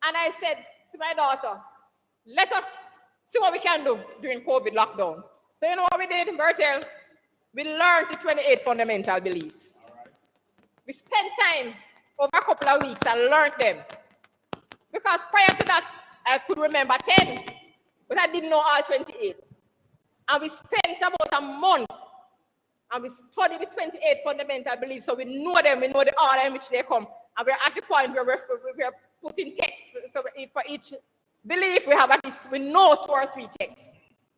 And I said to my daughter, let us see what we can do during COVID lockdown. So you know what we did, Bertel? We learned the 28 fundamental beliefs. We spent time over a couple of weeks and learned them. Because prior to that, I could remember 10, but I didn't know all 28. And we spent about a month and we studied the 28 fundamental beliefs, so we know them, we know the order in which they come. And we're at the point where we're putting texts. So for each belief, we have at least, we know 2 or 3 texts.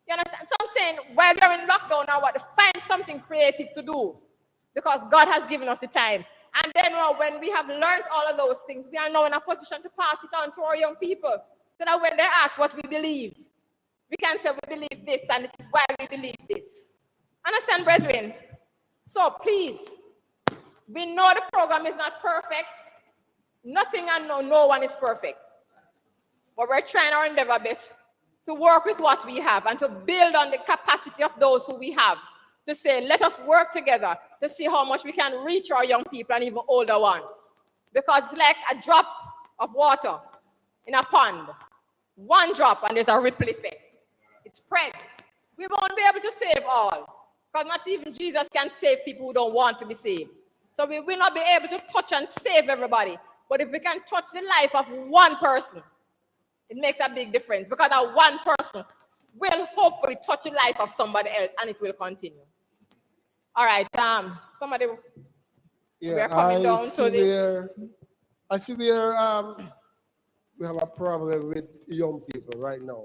You understand? So I'm saying, while we're in lockdown now, what, find something creative to do, because God has given us the time. And then when we have learned all of those things, we are now in a position to pass it on to our young people, so that when they ask what we believe, we can say we believe this, and this is why we believe this. Understand, brethren? So please, we know the program is not perfect. Nothing and no one is perfect. But we're trying our endeavor best to work with what we have and to build on the capacity of those who we have, to say, let us work together to see how much we can reach our young people and even older ones. Because it's like a drop of water in a pond. One drop and there's a ripple effect. It spreads. We won't be able to save all, because not even Jesus can save people who don't want to be saved. So we will not be able to touch and save everybody. But if we can touch the life of one person, it makes a big difference, because that one person will hopefully touch the life of somebody else, and it will continue. All right, somebody. Yeah, we are coming down to the. I see where we have a problem with young people right now.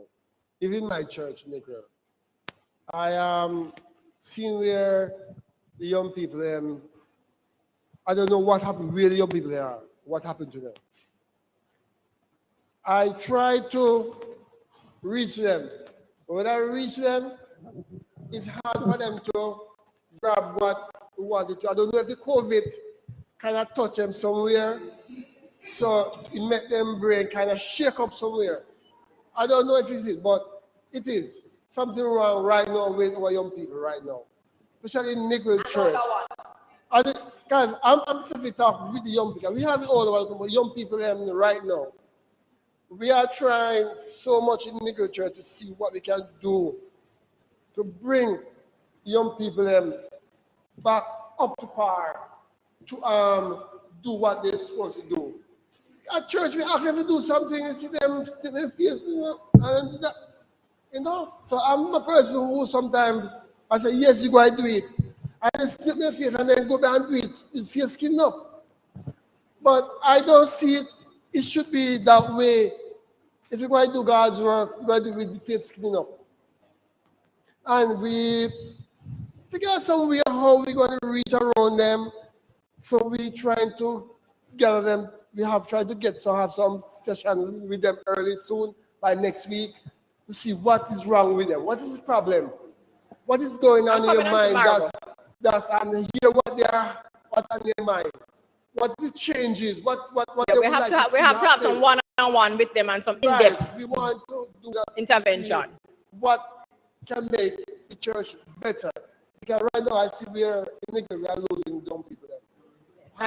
Even my church, Negro. I am seeing where the young people, I don't know what happened, where the young people are, what happened to them. I try to reach them, but when I reach them, it's hard for them to grab what we wanted to. I don't know if the COVID kind of touch them somewhere, so it made them brain kind of shake up somewhere. I don't know if it is, but it is something wrong right now with our young people right now, especially in Negro Church. Guys, I'm supposed to talk with the young people. We have it all about young people right now. We are trying so much in Negro Church to see what we can do to bring young people back up to par to do what they're supposed to do. At church, we ask them to do something and see them in their face, and that, So I'm a person who sometimes I say, yes, you go and do it. I just snip their face and then go back and do it. His face skin up. But I don't see it. It should be that way. If you're going to do God's work, you're going to do it with the face skin up. And we figure out some way how we're going to reach around them. So we're trying to gather them. We have tried to have some session with them early soon, by next week, to see what is wrong with them. What is the problem? What is going on in your mind? And hear what on their mind. What the changes? What they would like to see. We have to have some one-on-one with them and some in-depth. We want to do that intervention. What can make the church better? Because right now I see we are losing young people.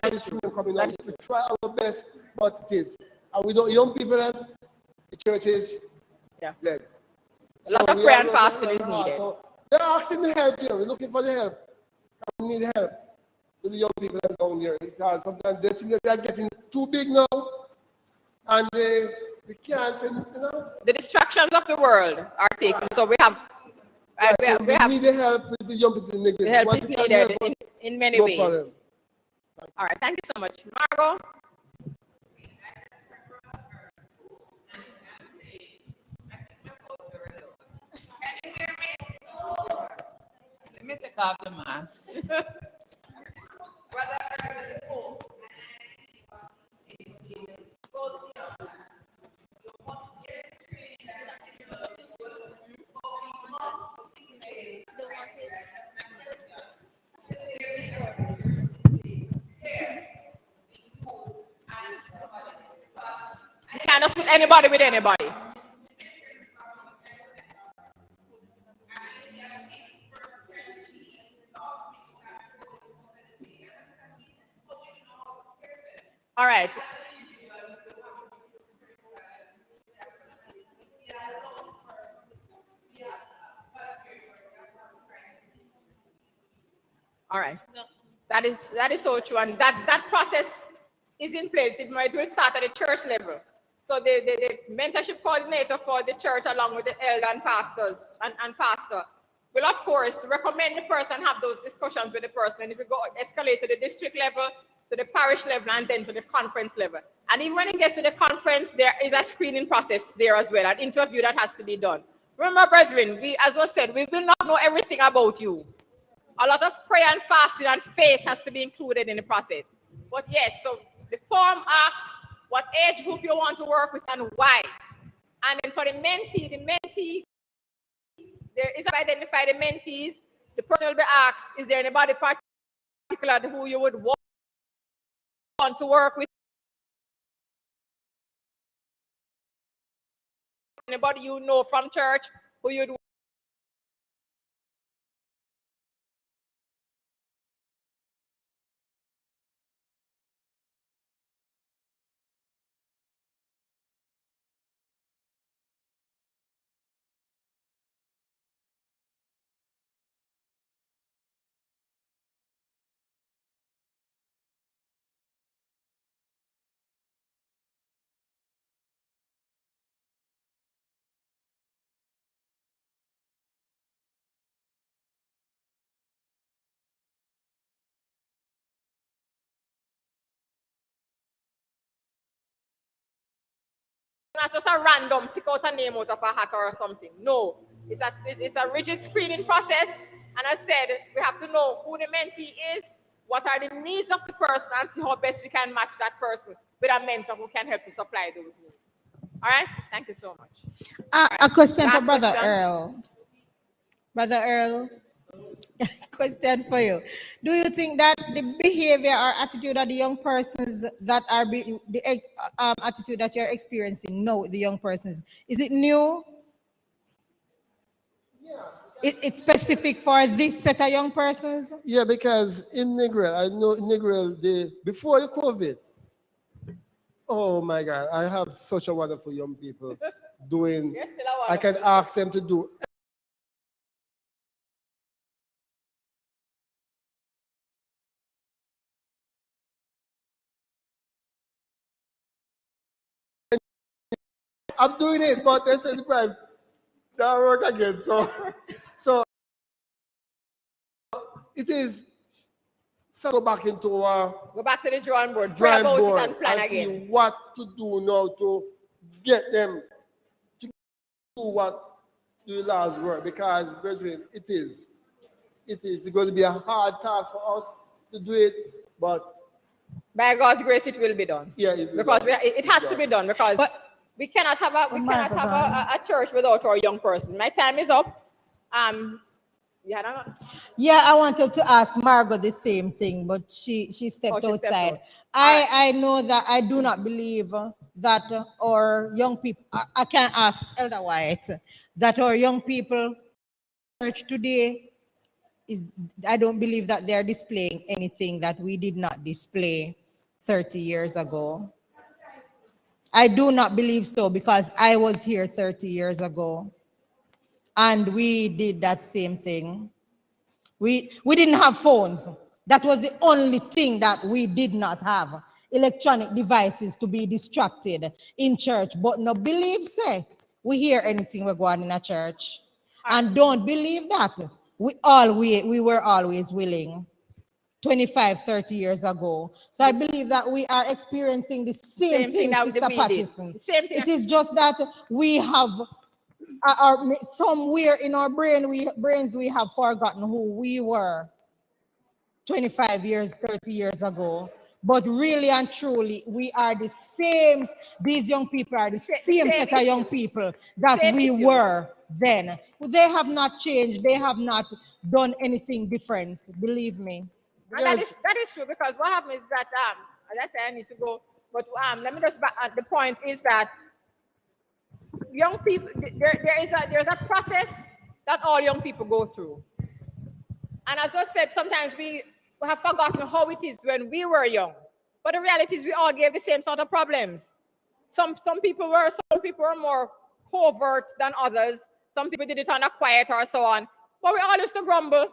I see them coming up. We try our best, but it is. And we don't young people, the church is dead. A lot of prayer and fasting is needed. So they're asking the help here. We're looking for the help. We need help with the young people down here, because sometimes they think that they're getting too big now, and we can't say, The distractions of the world are taken, so we have. we need the help with the young people. The help is needed in many ways. Problem. All right, thank you so much, Margot. Let me take off the mask. You can't just put anybody with anybody. All right. All right. That is so true. And that process is in place. It will start at the church level. So the mentorship coordinator for the church, along with the elder and pastors and pastor, will of course recommend the person, have those discussions with the person, and it will go escalate to the district level, to the parish level, and then to the conference level. And even when it gets to the conference, there is a screening process there as well, an interview that has to be done. Remember, brethren, as was said, we will not know everything about you. A lot of prayer and fasting and faith has to be included in the process. But yes, so the form asks what age group you want to work with and why. And then for the mentee, there is identify the mentees. The person will be asked, is there anybody particular who you would want to work with? Anybody you know from church who you'd not just a random pick out a name out of a hat or something. No, it's a rigid screening process. And as I said, we have to know who the mentee is, what are the needs of the person, and see how best we can match that person with a mentor who can help to supply those needs. All right? Thank you so much. Right. A question Last for Brother question. Earl. Brother Earl, question for you. Do you think that the behavior or attitude of the young persons that are the attitude that you're experiencing now, the young persons, is it new? It's specific for this set of young persons? Yeah, because in Negril, I know in Negril, before the COVID, oh my God, I have such a wonderful young people doing, I can ask them to do I'm doing it, but they said the price that work again. So it is. So go back into go back to the drawing board, and plan see again. what to do now to get them to do what the Lord's work. Because brethren, it is going to be a hard task for us to do it, but by God's grace, it will be done. Yeah, because it has to be done because we cannot have a church without our young persons. My time is up. Yeah, I wanted to ask Margot the same thing, but she stepped outside. I know that I do not believe that our young people, I can ask Elder White, that our young people church today I don't believe that they're displaying anything that we did not display 30 years ago. I do not believe so because I was here 30 years ago and we did that same thing. We didn't have phones. That was the only thing that we did not have. Electronic devices to be distracted in church. But no believe, say, we hear anything we're going in a church. And don't believe that. We were always willing 25, 30 years ago. So I believe that we are experiencing the same thing, Sister Patterson. It is just that we have somewhere in our brains we have forgotten who we were 25 years, 30 years ago. But really and truly, we are the same. These young people are the same set of young people that we were then. They have not changed. They have not done anything different. Believe me. And that is true because what happens is that, as I say, I need to go. But let me just back. The point is that young people, there's a process that all young people go through. And as was said, sometimes we have forgotten how it is when we were young. But the reality is we all gave the same sort of problems. Some people were more covert than others. Some people did it on a quiet or so on. But we all used to grumble.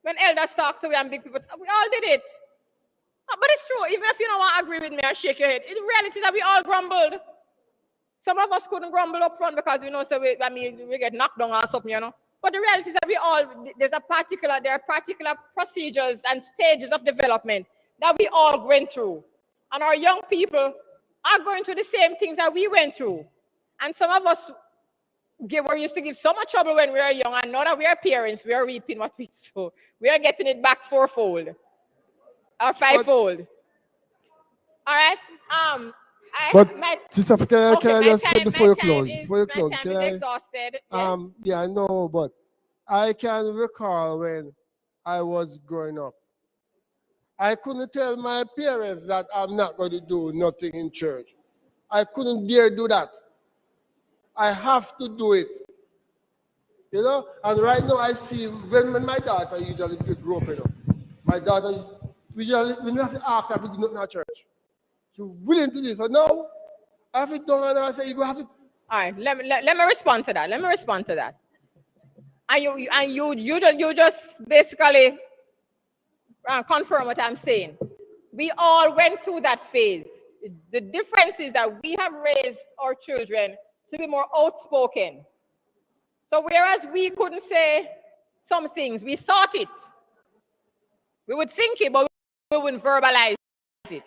When elders talk to me and big people, we all did it. But it's true. Even if you don't want to agree with me and shake your head, the reality is that we all grumbled. Some of us couldn't grumble up front because we know, so we get knocked down or something, you know. But the reality is that there are particular procedures and stages of development that we all went through. And our young people are going through the same things that we went through. And some of us used to give so much trouble when we were young, and now that we are parents, we are reaping what we sow. We are getting it back fourfold or fivefold. All right? Sister, can I just say before you close? Can I? Exhausted. Yeah, I know, but I can recall when I was growing up. I couldn't tell my parents that I'm not going to do nothing in church. I couldn't dare do that. I have to do it. You know? And right now I see when my daughter usually grew up, you know, my daughter, we have to ask her if we do nothing in church. She's willing to do this. So now, I have it done and I say, you have to. All right, let me respond to that. And you just basically confirm what I'm saying. We all went through that phase. The difference is that we have raised our children to be more outspoken. So whereas we couldn't say some things, we thought it. We would think it, but we wouldn't verbalize it.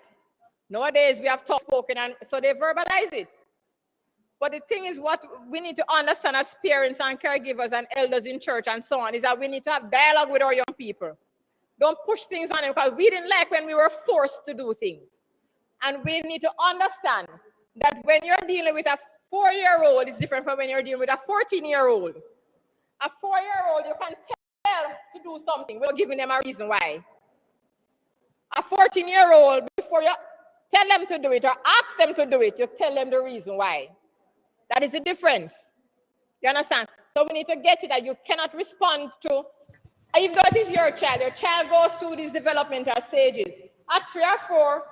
Nowadays, we have spoken, and so they verbalize it. But the thing is, what we need to understand as parents and caregivers and elders in church and so on is that we need to have dialogue with our young people. Don't push things on them, because we didn't like when we were forced to do things. And we need to understand that when you're dealing with a 4-year-old, it's different from when you're dealing with a 14-year-old. A 4-year-old, you can tell to do something without giving them a reason why. A 14-year-old, before you tell them to do it or ask them to do it, you tell them the reason why. That is the difference. You understand? So we need to get it that you cannot respond to, even though it is your child goes through these developmental stages. At 3 or 4,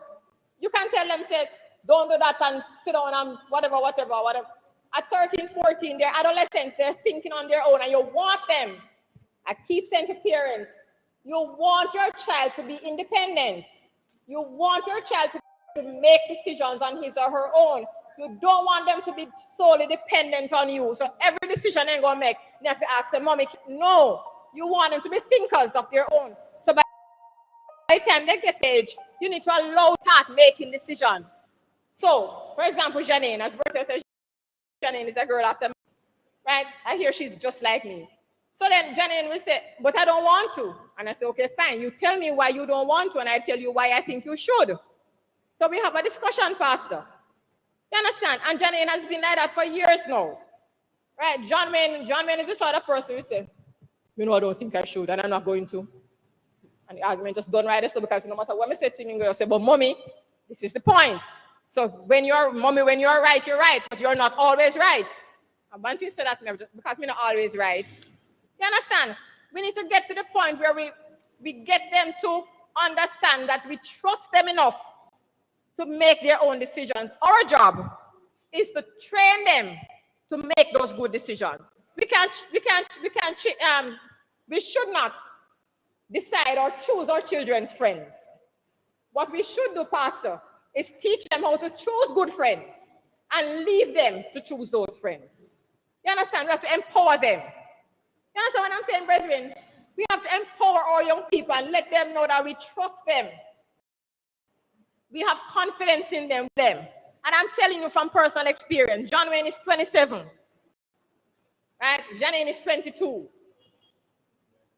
you can tell them, say, don't do that and sit down and whatever. At 13, 14, they're adolescents, they're thinking on their own, and you want them. I keep saying to parents, you want your child to be independent. You want your child to make decisions on his or her own. You don't want them to be solely dependent on you. So every decision they're going to make, you have to ask them, Mommy, no. You want them to be thinkers of their own. So by the time they get age, you need to allow start making decisions. So, for example, Janine, as Bertha says, Janine is a girl after me, right? I hear she's just like me. So then Janine will say, but I don't want to. And I say, okay, fine. You tell me why you don't want to, and I tell you why I think you should. So we have a discussion, Pastor. You understand? And Janine has been like that for years now. Right? John Wayne is the sort of person who says, you know, I don't think I should, and I'm not going to. And the argument just done right. So because no matter what I say to you, you'll say, but Mommy, this is the point. So when you're right, but you're not always right. And once you say that, because we're not always right. You understand? We need to get to the point where we get them to understand that we trust them enough to make their own decisions. Our job is to train them to make those good decisions. We should not decide or choose our children's friends. What we should do, Pastor, is teach them how to choose good friends and leave them to choose those friends. You understand? We have to empower them. You understand what I'm saying, brethren? We have to empower our young people and let them know that we trust them. We have confidence in them. And I'm telling you from personal experience, John Wayne is 27. Right? Janine is 22.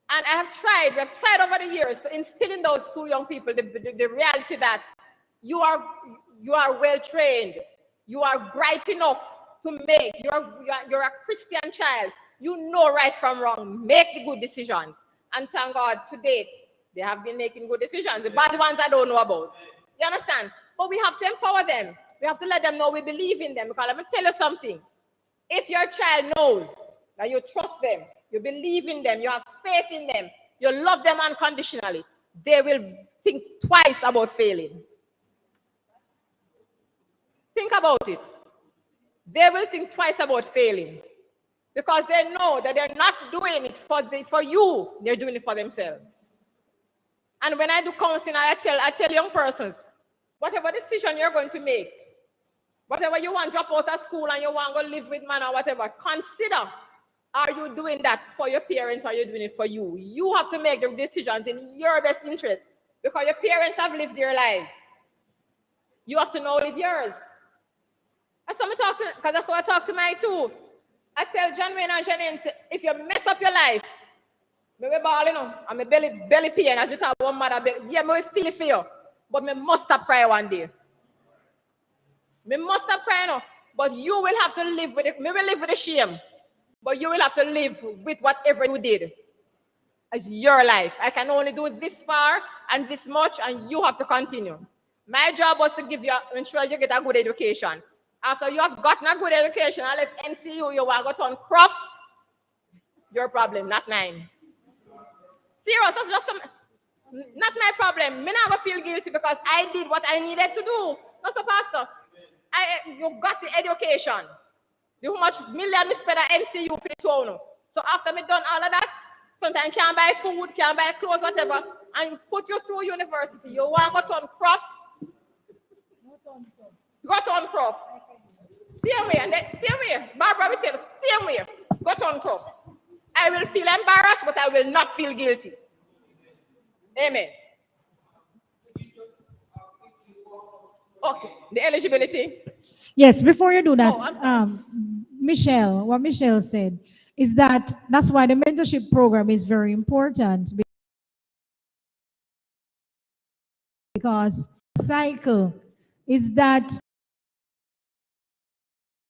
And we have tried over the years to instill in those two young people the reality that you are well trained. You are bright enough to make. You're a Christian child. You know right from wrong. Make the good decisions. And thank God, to date, they have been making good decisions. The bad ones I don't know about. You understand? But we have to empower them. We have to let them know we believe in them. Because let me tell you something. If your child knows that you trust them, you believe in them, you have faith in them, you love them unconditionally, they will think twice about failing. Think about it. They will think twice about failing. because they know that they're not doing it for you, they're doing it for themselves. And when I do counseling, I tell young persons, whatever decision you're going to make, whatever you want to drop out of school and you want to go live with man or whatever, consider, are you doing that for your parents or are you doing it for you? You have to make the decisions in your best interest because your parents have lived their lives. You have to now live yours. That's what I talk to, because that's what I talk to my two. I tell John Wayne and Janine, if you mess up your life, maybe ball, and my belly pain, as you talk about mother, yeah, I feel it for you, but I must stop crying one day. I must stop crying, but you will have to live with it. Maybe live with the shame, but you will have to live with whatever you did as your life. I can only do this far and this much, and you have to continue. My job was to ensure you get a good education. After you have gotten a good education, I left NCU, you want to go to Croft, your problem, not mine. Serious, that's just not my problem. Me not feel guilty because I did what I needed to do. That's the pastor. You got the education. How much million me spend at NCU for the town. So after me done all of that, sometimes can't buy food, can't buy clothes, whatever, and put you through university. You want to go to Croft? Go to Croft. Same way. Barbara will tell you, same way. Go to Croft. I will feel embarrassed, but I will not feel guilty. Amen. Okay, the eligibility. Yes, before you do that, Oh, Michelle, what Michelle said is that's why the mentorship program is very important, because cycle is that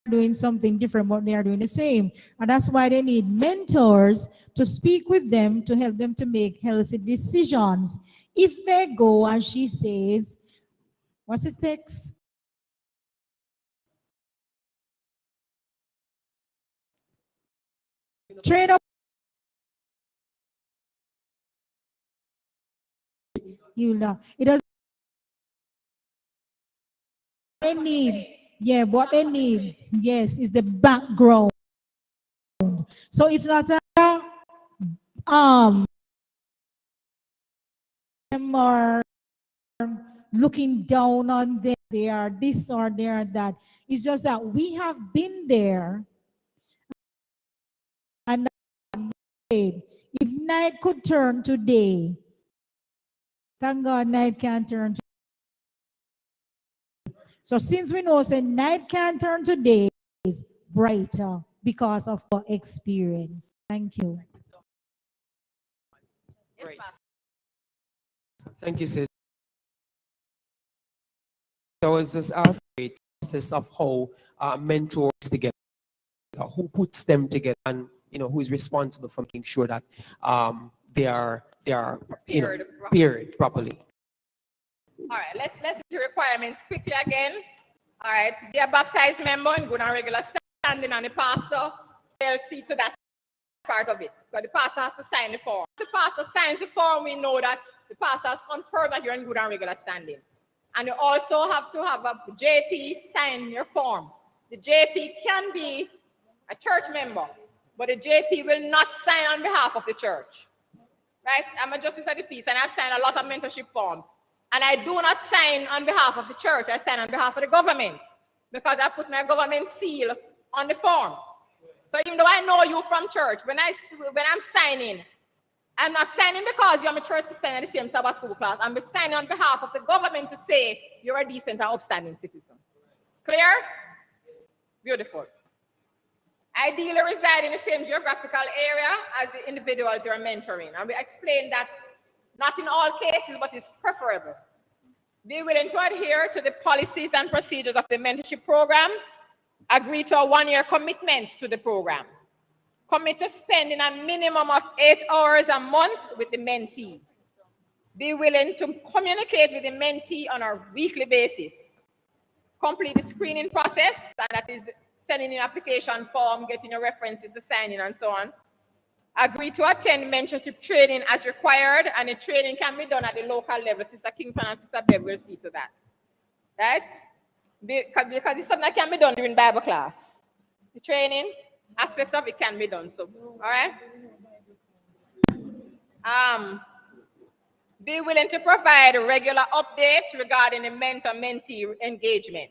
doing something different, but they are doing the same. And that's why they need mentors to speak with them to help them to make healthy decisions. If they go and she says, what's it text? Trade up. You know, it doesn't. They need, yeah, what they need, yes, is the background. So it's not a them are looking down on them. They are this or they are that. It's just that we have been there, and if night could turn today, thank God night can't turn. So since we know that night can turn to day, is brighter because of our experience. Thank you. Right. Thank you, sis. I was just asking the process of how mentors together, who puts them together, and who is responsible for making sure that they are paired properly. All right, let's do the requirements quickly again. All right, they are baptized member in good and regular standing, and the pastor will see to that part of it. Because the pastor has to sign the form. If the pastor signs the form, we know that the pastor has confirmed that you're in good and regular standing. And you also have to have a JP sign your form. The JP can be a church member, but the JP will not sign on behalf of the church. Right? I'm a justice of the peace, and I've signed a lot of mentorship forms. And I do not sign on behalf of the church. I sign on behalf of the government because I put my government seal on the form. So even though I know you from church, when I'm signing, I'm not signing because you're a church sister in the same Sabbath school class. I'm signing on behalf of the government to say you're a decent and upstanding citizen. Clear? Beautiful. Ideally reside in the same geographical area as the individuals you're mentoring. And we explained that not in all cases, but it's preferable. Be willing to adhere to the policies and procedures of the mentorship program. Agree to a 1-year commitment to the program. Commit to spending a minimum of 8 hours a month with the mentee. Be willing to communicate with the mentee on a weekly basis. Complete the screening process, and that is sending in application form, getting your references to sign in, and so on. Agree to attend mentorship training as required, and the training can be done at the local level. Sister Kingston and Sister Bev will see to that. Right? Because it's something that can be done during Bible class. The training. aspects of it can be done. So, all right. Be willing to provide regular updates regarding the mentor-mentee engagement.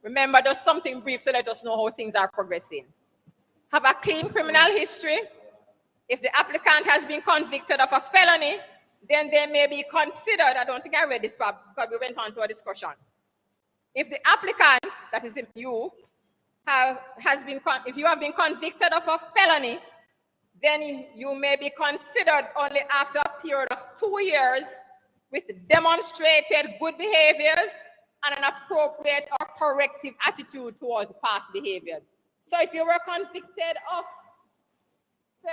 Remember, just something brief to let us know how things are progressing. Have a clean criminal history. If the applicant has been convicted of a felony, then they may be considered, I don't think I read this part because we went on to a discussion. If the applicant, that is if you, if you have been convicted of a felony, then you may be considered only after a period of 2 years with demonstrated good behaviors and an appropriate or corrective attitude towards past behaviors. So if you were convicted of, say,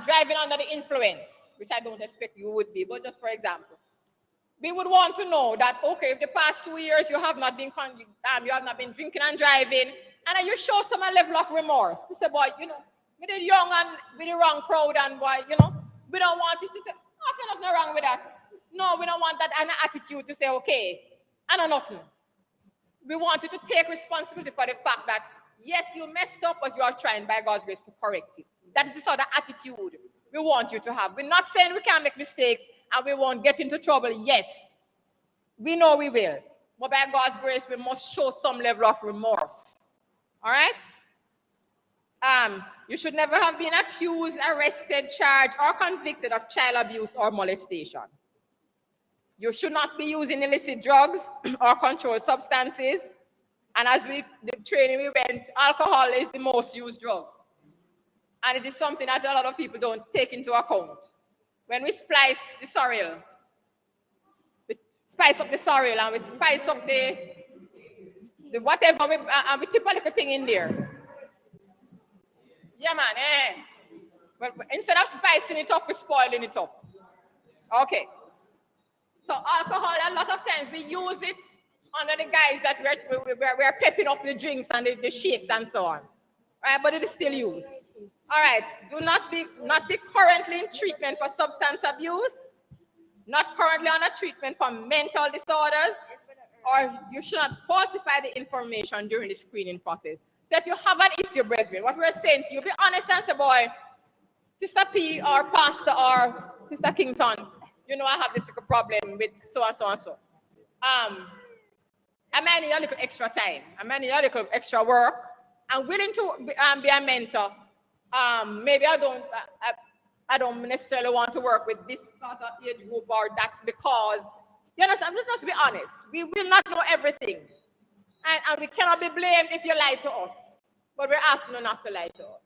driving under the influence, which I don't expect you would be, but just for example, we would want to know that, okay, if the past 2 years you have not been drinking and driving, and then you show some level of remorse. You say, boy, you know, with the young and with the wrong crowd, and boy, you know, we don't want you to say, oh, there's nothing wrong with that. No, we don't want that an attitude to say, okay, I know nothing. We want you to take responsibility for the fact that, yes, you messed up, but you are trying by God's grace to correct it. That is the sort of attitude we want you to have. We're not saying we can't make mistakes and we won't get into trouble. Yes, we know we will. But by God's grace, we must show some level of remorse. All right? You should never have been accused, arrested, charged, or convicted of child abuse or molestation. You should not be using illicit drugs or controlled substances. And as the training we went, alcohol is the most used drug. And it is something that a lot of people don't take into account. When we splice the sorrel, we spice up the sorrel and we spice up the whatever, and we tip a little thing in there. Yeah, man, But instead of spicing it up, we're spoiling it up. Okay. So alcohol, a lot of times we use it under the guise that we're pepping up the drinks and the shakes and so on. Right? But it is still used. All right. Do not be currently in treatment for substance abuse, not currently under treatment for mental disorders, or you should not falsify the information during the screening process. So if you have an issue, brethren, what we're saying to you, be honest and say, boy, Sister P or Pastor or Sister Kington, you know I have this little problem with so and so and so. I might need a little extra time. I might need a little extra work. I'm willing to be a mentor. Maybe I don't necessarily want to work with this sort of age group or that because, you know, let's be honest. We will not know everything. And we cannot be blamed if you lie to us. But we're asking you not to lie to us.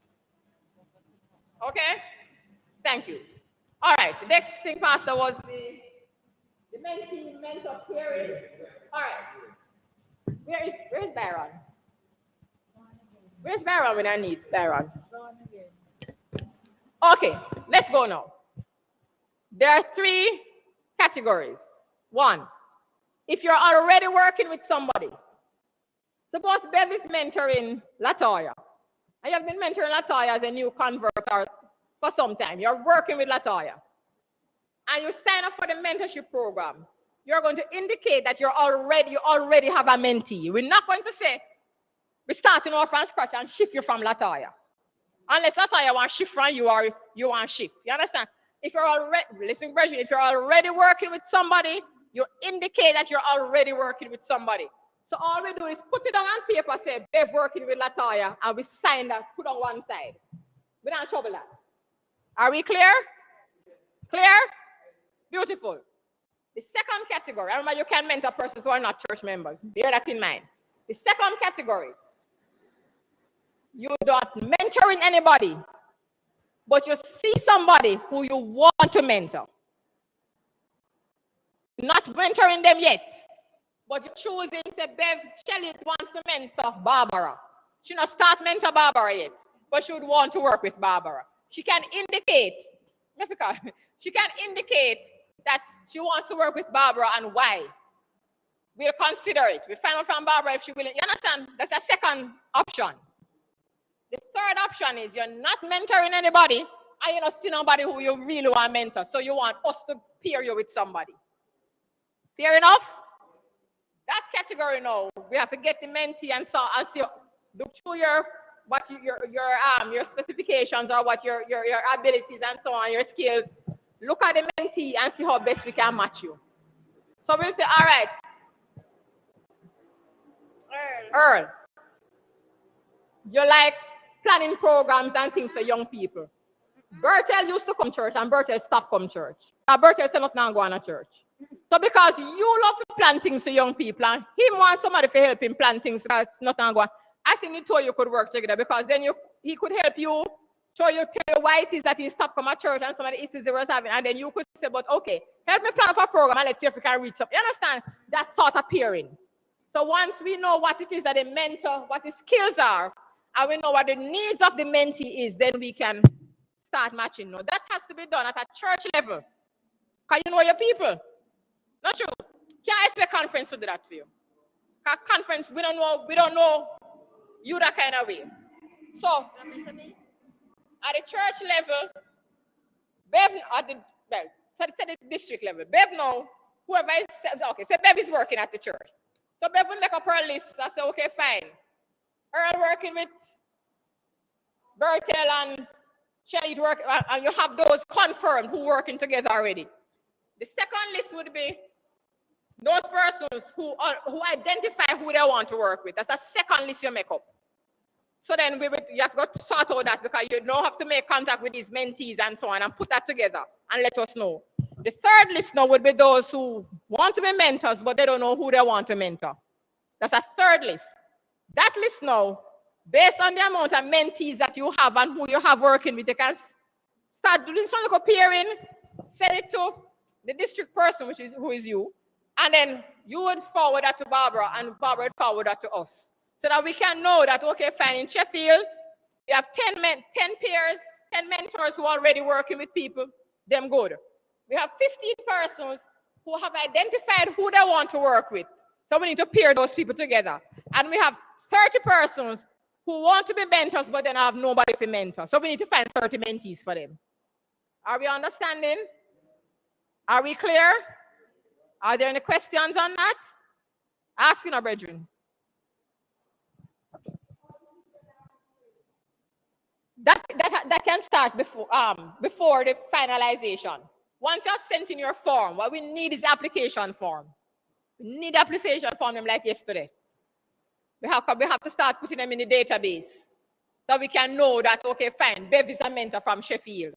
Okay? Thank you. All right. The next thing, Pastor, was the mentee mentor query. All right. Where's Byron? Where's Byron when I need Byron? Okay, let's go now. There are 3 categories. 1, if you're already working with somebody. Suppose Bev is mentoring Latoya. And you have been mentoring Latoya as a new convert for some time. You're working with Latoya. And you sign up for the mentorship program. You're going to indicate that you already have a mentee. We're not going to say, we're starting off from scratch and shift you from Latoya. Unless Latoya wants shift from you or you want shift. You understand? If you're already, listen, Bridget, if you're already working with somebody, you indicate that you're already working with somebody. So all we do is put it down on paper, say, Bev working with Latoya, and we sign that, put on one side. We don't trouble that. Are we clear? Clear? Beautiful. The second category, remember you can mentor persons who are not church members. Bear that in mind. The second category, you're not mentoring anybody, but you see somebody who you want to mentor. Not mentoring them yet, but you're choosing, say, Bev, Shelley wants to mentor Barbara. She not start mentor Barbara yet, but she would want to work with Barbara. She can indicate that she wants to work with Barbara and why. We'll consider it. We find out from Barbara if she will. You understand? That's the second option. The third option is you're not mentoring anybody and you don't see nobody who you really want to mentor. So you want us to pair you with somebody. Fair enough? That category now, we have to get the mentee and see look through what your specifications or what your abilities and so on, your skills. Look at the mentee and see how best we can match you. So we'll say, all right, Earl, you like planning programs and things for young people. Bertel used to come church and Bertel stopped come church. Bertel said not now go on a church. So because you love to plan things for young people and he wants somebody to help him plan things because it's not now go on, I think he told you could work together because then he could help you, tell you why it is that he stopped from a church and some of the issues they was having, and then you could say, but okay, help me plan up a program and let's see if we can reach up. You understand? That thought appearing. So once we know what it is that a mentor, what his skills are, and we know what the needs of the mentee is, then we can start matching. No, that has to be done at a church level. Can you know your people? Not true. Can't expect conference to do that for you. Because conference, we don't know you that kind of way. So at the church level, Bev at the district level, Bev know whoever is okay. So Bev is working at the church. So Bev will make up her list. I say, okay, fine. Earl working with Bertel and Shelly work, and you have those confirmed who working together already. The second list would be those persons who identify who they want to work with. That's the second list you make up. So then you have got to sort out that because you don't have to make contact with these mentees and so on and put that together and let us know. The third list now would be those who want to be mentors, but they don't know who they want to mentor. That's a third list. That list now, based on the amount of mentees that you have and who you have working with, you can start doing some comparing, send it to the district person, who is you, and then you would forward that to Barbara, and Barbara would forward that to us. So that we can know that, okay, fine, in Sheffield, we have 10 peers, 10 mentors who are already working with people, them good. We have 15 persons who have identified who they want to work with. So we need to pair those people together. And we have 30 persons who want to be mentors, but then have nobody to mentor. So we need to find 30 mentees for them. Are we understanding? Are we clear? Are there any questions on that? Asking our brethren. That can start before the finalization. Once you have sent in your form, what we need is application form. We need application form them like yesterday. We have to start putting them in the database so we can know that, okay, fine, Bev is a mentor from Sheffield.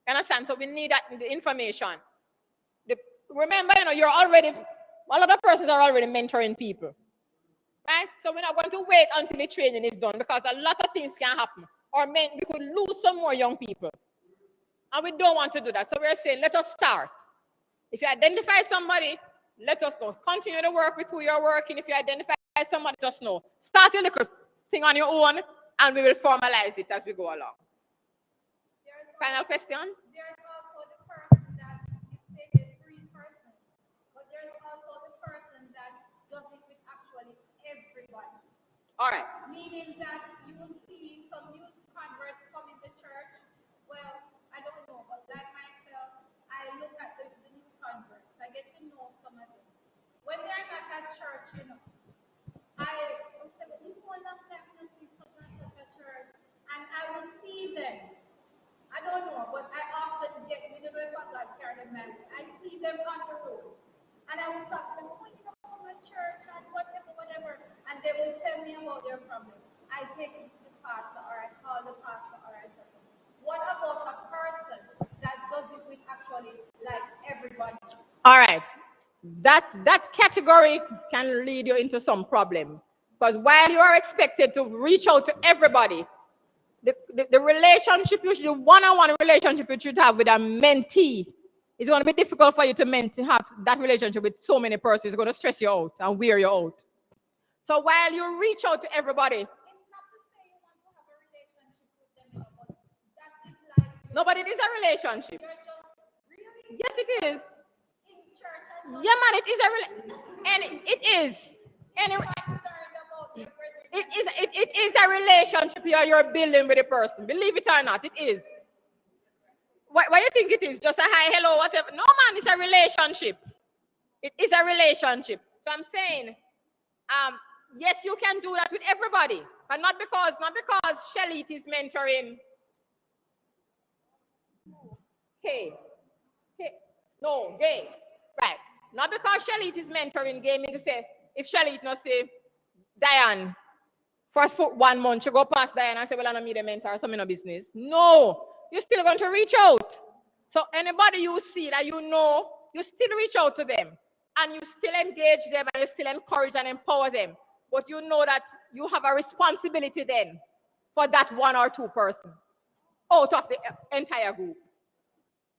You understand? So we need that the information. Remember, you're already, a lot of persons are already mentoring people. Right? So we're not going to wait until the training is done because a lot of things can happen. Or we could lose some more young people. And we don't want to do that. So we're saying, let us start. If you identify somebody, let us know. Continue to work with who you're working. If you identify somebody, just know. Start your little thing on your own, and we will formalize it as we go along. Final question? There's also the person that is a free person, but there's also the person that does it with actually everybody. All right. Meaning that you will see some new converts coming to church. Well, I don't know, but like myself, I look at the new converts. I get to know some of them. When they're not at church, I will say, but you will not see such and such a church, and I will see them. I don't know, but I often get with the river God carry them. I see them on the road, and I will talk to them, oh, you know, come to church and whatever, and they will tell me about their problem. I take it to the pastor, or I call the pastor, or I say, what about a person that does it with actually like everybody? All right. That category can lead you into some problem. Because while you are expected to reach out to everybody, the relationship, usually one-on-one relationship you should have with a mentee, is going to be difficult for you to have that relationship with so many persons. It's going to stress you out and wear you out. So while you reach out to everybody, it's not to say you want to have a relationship with them, but that is like no, but it is a relationship. you're just really Yes, it is. in church and Yeah, man, it is and it is. concerned about their brethren. It is a relationship you're building with a person. Believe it or not, it is. Why you think it is? Just a hi, hello, whatever. No, man, it's a relationship. It is a relationship. So I'm saying, yes, you can do that with everybody. And not because Shelly is mentoring. Hey. No, gay. Right. Not because Shelly is mentoring gay, mean to say, if Shelly not say, Diane, for 1 month, you go past Diane and say, well, I don't need a mentor, so I'm no business. No, you're still going to reach out. So anybody you see that you know, you still reach out to them. And you still engage them and you still encourage and empower them. But you know that you have a responsibility then for that 1 or 2 person out of the entire group.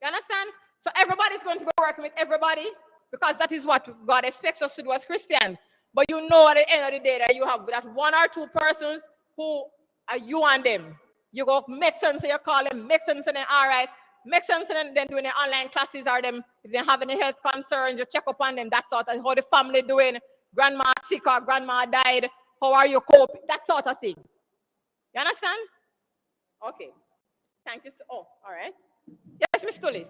You understand? So everybody's going to be working with everybody because that is what God expects us to do as Christians. But you know at the end of the day that you have that 1 or 2 persons who are you and them. You go make sense, so you call them, make sense, and then all right. Make sense, and then doing the online classes or them, if they have any health concerns, you check up on them, that sort of, how the family doing, grandma sick or grandma died, how are you coping, that sort of thing. You understand? Okay. Thank you. Oh, all right. Yes, Miss Tullis.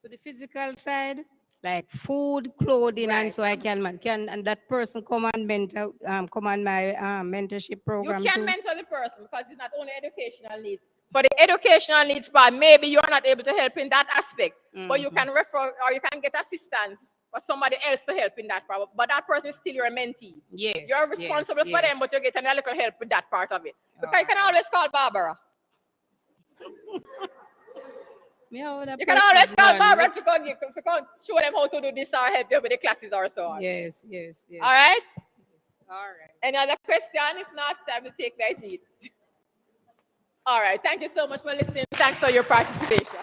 To the physical side, like food, clothing, Right. and so I can and that person come and mentor, come on my mentorship program You can too. mentor the person because it's not only educational needs. For the educational needs part, maybe you're not able to help in that aspect, but you can refer or you can get assistance for somebody else to help in that part. But that person is still your mentee. Yes, You're responsible for them, but you get a little help with that part of it. Because you can always call Barbara. You can always call Barbara to go show them how to do this or help them with the classes or so on. Yes, yes, yes. All right? Yes. All right. Any other question? If not, I will take my seat. All right. Thank you so much for listening. Thanks for your participation.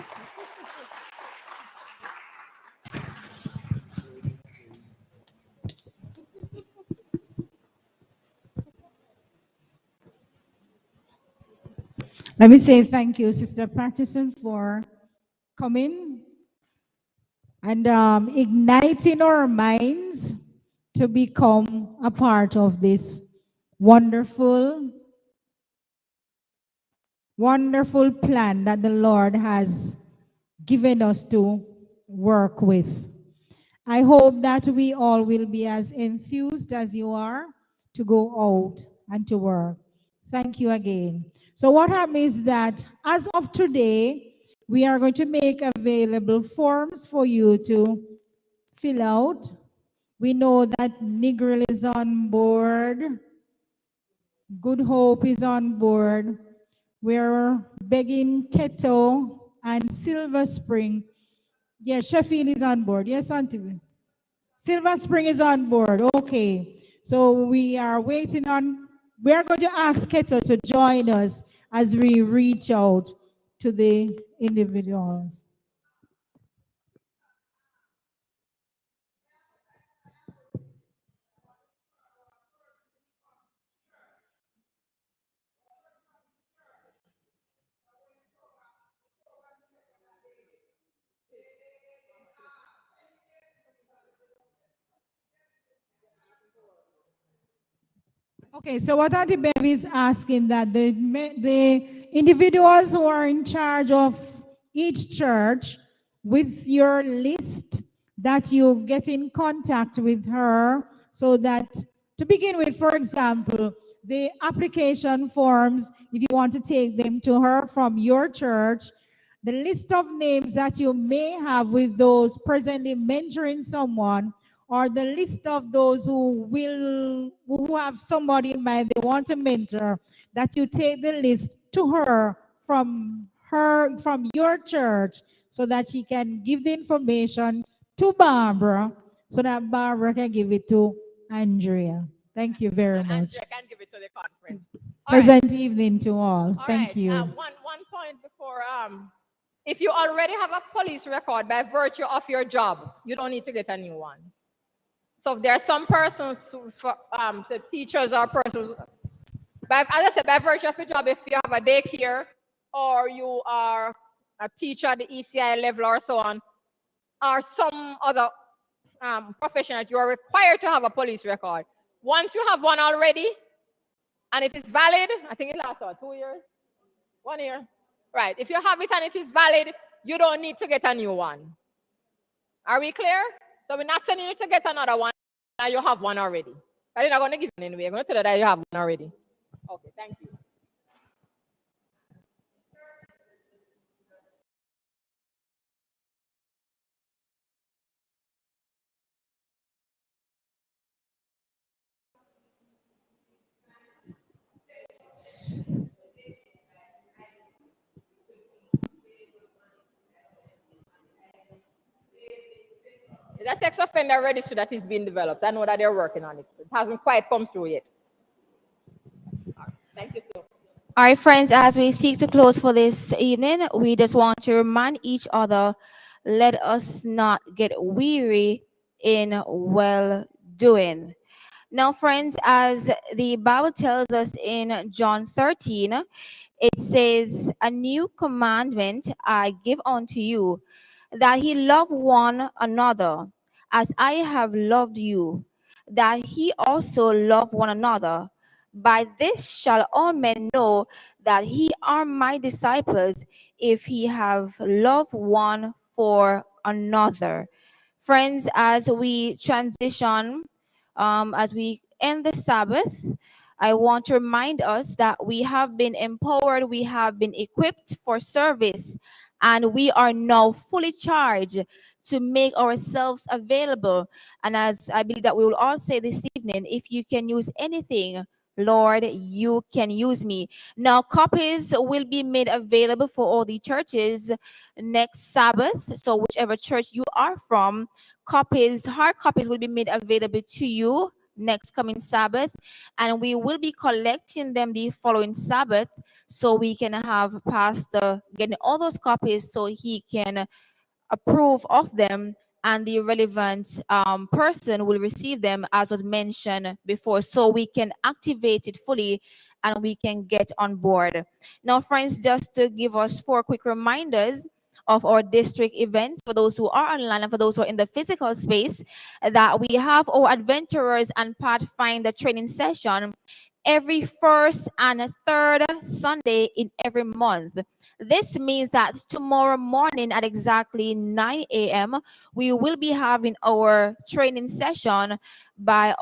Let me say thank you, Sister Patterson, for coming and igniting our minds to become a part of this wonderful, wonderful plan that the Lord has given us to work with. I hope that we all will be as enthused as you are to go out and to work. Thank you again. So what happens is that as of today, we are going to make available forms for you to fill out. We know that Negril is on board. Good Hope is on board. We're begging Keto and Silver Spring. Yes, Sheffield is on board. Yes, Auntie. Silver Spring is on board. Okay. So we are waiting on, we are going to ask Keto to join us as we reach out to the individuals. Okay, so what Auntie Bev is asking that the individuals who are in charge of each church with your list that you get in contact with her so that to begin with, for example, the application forms, if you want to take them to her from your church, the list of names that you may have with those presently mentoring someone, or the list of those who have somebody in mind they want to mentor, that you take the list to her from your church so that she can give the information to Barbara so that Barbara can give it to Andrea. Thank you very much. Andrea can give it to the conference. Pleasant evening to all. All Thank right. you. One point before, if you already have a police record by virtue of your job, you don't need to get a new one. So there are some persons, the teachers or persons, as I said, by virtue of your job, if you have a daycare or you are a teacher at the ECI level or so on, or some other profession that you are required to have a police record. Once you have one already and it is valid, I think it lasts 2 years. 1 year. Right. If you have it and it is valid, you don't need to get a new one. Are we clear? So we're not sending you to get another one. Now you have one already. I'm not going to give you anyway. I'm going to tell you that you have one already. Okay, thank you. It's a sex offender registry that is being developed. I know that they're working on it. It hasn't quite come through yet. Thank you, sir. All right, friends, as we seek to close for this evening, we just want to remind each other, let us not get weary in well doing. Now, friends, as the Bible tells us in John 13, it says, a new commandment I give unto you, that he love one another as I have loved you, that he also love one another. By this shall all men know that ye are my disciples, if he have love one for another. Friends, as we transition, as we end the Sabbath, I want to remind us that we have been empowered, we have been equipped for service, and we are now fully charged to make ourselves available. And as I believe that we will all say this evening, if you can use anything, Lord, you can use me. Now, copies will be made available for all the churches next Sabbath. So, whichever church you are from, copies, hard copies will be made available to you next coming Sabbath. And we will be collecting them the following Sabbath so we can have Pastor getting all those copies so he can approve of them, and the relevant person will receive them as was mentioned before, so we can activate it fully and we can get on board. Now, friends, just to give us 4 quick reminders of our district events for those who are online and for those who are in the physical space, that we have our adventurers and pathfinder training session every first and third Sunday in every month. This means that tomorrow morning at exactly 9 a.m., we will be having our training session by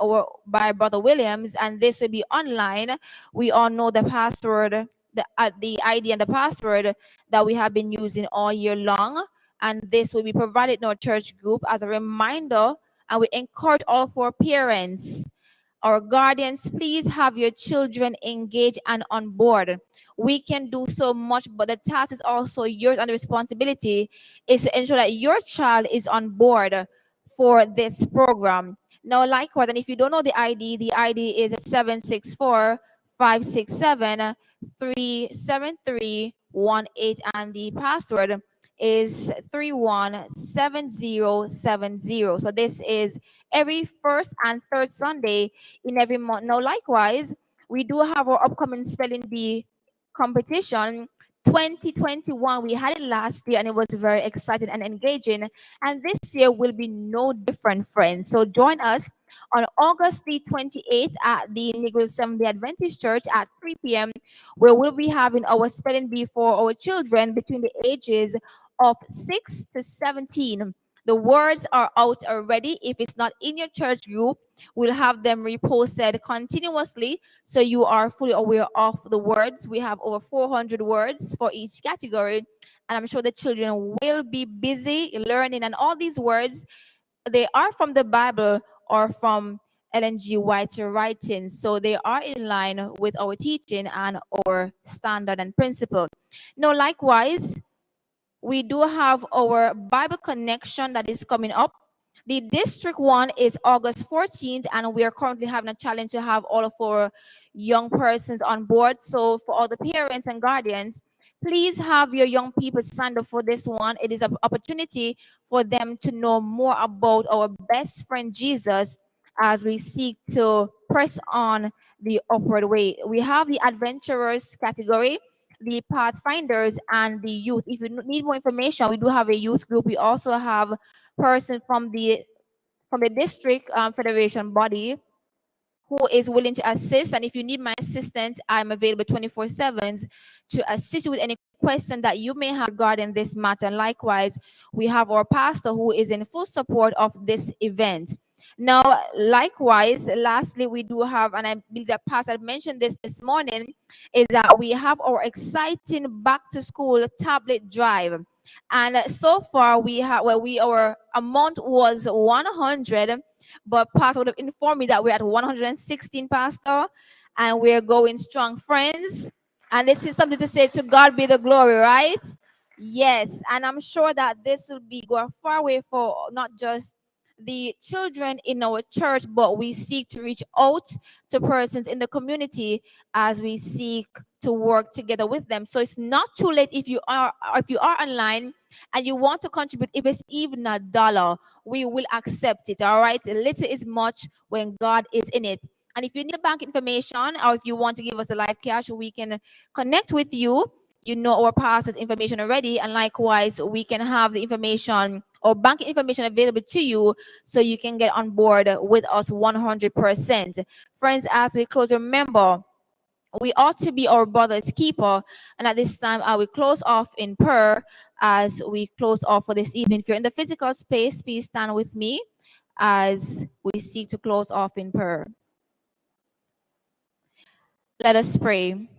Brother Williams, and this will be online. We all know the password, the ID and the password that we have been using all year long, and this will be provided in our church group as a reminder. And we encourage all of our parents, our guardians, please have your children engaged and on board. We can do so much, but the task is also yours, and the responsibility is to ensure that your child is on board for this program. Now, likewise, and if you don't know the ID is 764-567-37318, and the password is 317070. So this is every first and third Sunday in every month. Now, likewise, we do have our upcoming spelling bee competition 2021. We had it last year and it was very exciting and engaging, and this year will be no different, friends. So join us on August the 28th at the Negro Assembly Adventist Church at 3 p.m., where we'll be having our spelling bee for our children between the ages of 6 to 17. The words are out already. If it's not in your church group, we'll have them reposted continuously so you are fully aware of the words. We have over 400 words for each category, and I'm sure the children will be busy learning. And all these words, they are from the Bible or from Ellen G. White's writing, so they are in line with our teaching and our standard and principle. Now, likewise, we do have our Bible connection that is coming up. The district one is August 14th, and we are currently having a challenge to have all of our young persons on board. So for all the parents and guardians, please have your young people signed up for this one. It is an opportunity for them to know more about our best friend Jesus as we seek to press on the upward way. We have the adventurers category, the pathfinders, and the youth. If you need more information, we do have a youth group. We also have person from the district federation body who is willing to assist. And if you need my assistant. I'm available 24/7 to assist you with any question that you may have regarding this matter. And likewise, we have our pastor who is in full support of this event. Now, likewise, lastly, we do have, and I believe that Pastor mentioned this morning, is that we have our exciting back to school tablet drive. And so far, we have, well, our amount was 100, but Pastor would have informed me that we're at 116, Pastor, and we're going strong, friends. And this is something to say, to God be the glory, right? Yes, and I'm sure that this will be go a far way for not just the children in our church, but we seek to reach out to persons in the community as we seek to work together with them. So it's not too late if you are online and you want to contribute. If it's even $1, we will accept it. All right, little is much when God is in it. And if you need bank information, or if you want to give us a live cash, we can connect with you. You know our pastor's information already, and likewise, we can have the information or banking information available to you so you can get on board with us 100%. Friends, as we close, remember, we ought to be our brother's keeper. And at this time, I will close off in prayer as we close off for this evening. If you're in the physical space, please stand with me as we seek to close off in prayer. Let us pray.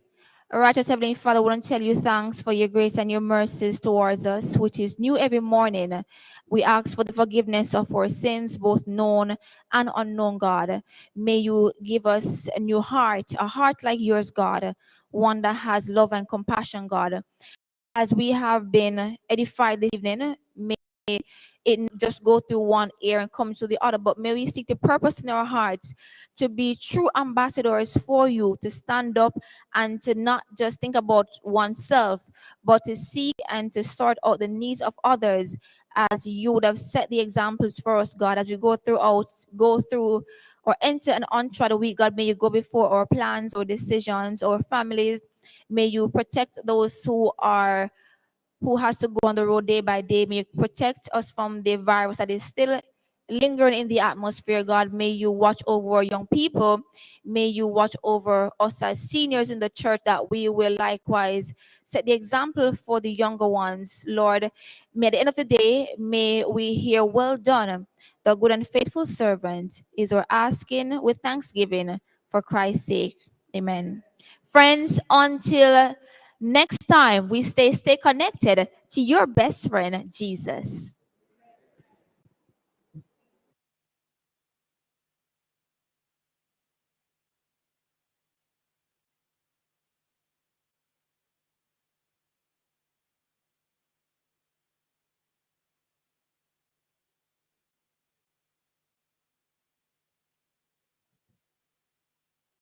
Righteous Heavenly Father, we want to tell you thanks for your grace and your mercies towards us, which is new every morning. We ask for the forgiveness of our sins, both known and unknown, God. May you give us a new heart, a heart like yours, God, one that has love and compassion, God. As we have been edified this evening, may it not just go through one ear and come to the other, but may we seek the purpose in our hearts to be true ambassadors for you, to stand up and to not just think about oneself, but to seek and to sort out the needs of others, as you would have set the examples for us, God. As we go through or enter and enter the week, God, may you go before our plans or decisions or families. May you protect those who has to go on the road day by day. May you protect us from the virus that is still lingering in the atmosphere, God. May you watch over our young people. May you watch over us as seniors in the church, that we will likewise set the example for the younger ones. Lord, may at the end of the day, may we hear, well done, the good and faithful servant, is our asking with thanksgiving for Christ's sake. Amen. Friends, until next time, we stay connected to your best friend, Jesus.